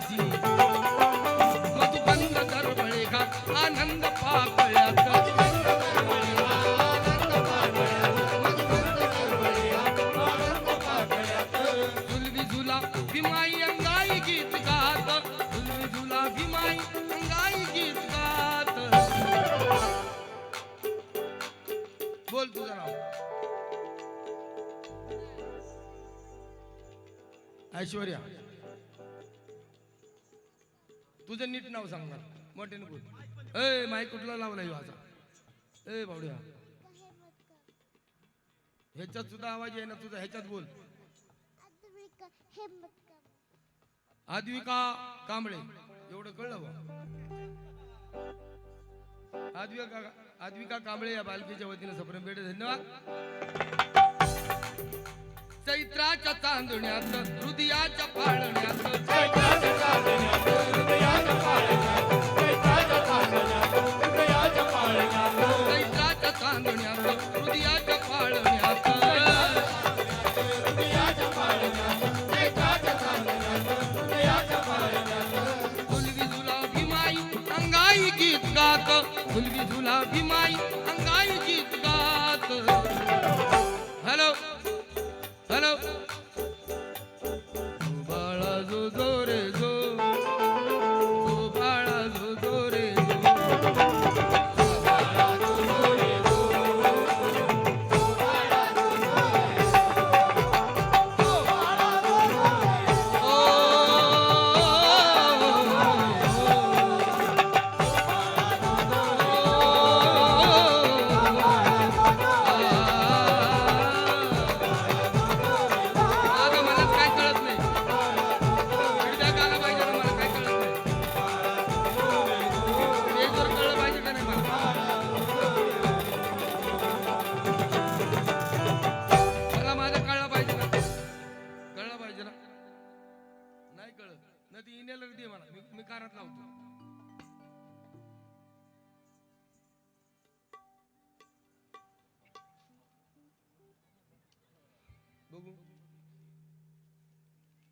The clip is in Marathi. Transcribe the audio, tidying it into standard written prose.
माझी मधुबंद दरवळे का आनंद पाकळ्यात झुलवी झुला भीमाई अंगाई गीत गात झुलवी झुला भीमाई अंगाई गीत गात बोल तुझं नाव ऐश्वर्या तुझं नीट नाव सांगणार मोठ्याने बोल ए माईक कुठला लावलाय माझा ए बावड्या ह्याच्यात सुद्धा आवाज आहे ना तुझा ह्याच्यात बोल आद्विका कांबळे एवढं कळलं बा आद्विका कांबळे या बालकीच्या वतीने सप्रेम भेट धन्यवाद चैत्राच्या चांदण्यात हृदयाच्या पाळण्यात चैत्राच्या चांदण्यात हृदयाच्या पाळण्यात चैत्राच्या चांदण्यात हृदयाच्या पाळण्यात चैत्राच्या चांदण्यात हृदयाच्या पाळण्यात हृदयाच्या पाळण्यात चैत्राच्या चांदण्यात हृदयाच्या पाळण्यात झुलवी झुला भीमाई अंगाई गीत गात झुलवी झुला भीमाई अंगाई गीत गात हॅलो हॅलो बाळा जो जो रे जो जो बाळा जो जो रे जो बाळा जो जो रे जो जो बाळा जो जो रे जो बाळा जो जो रे मी कानात लावतो बघू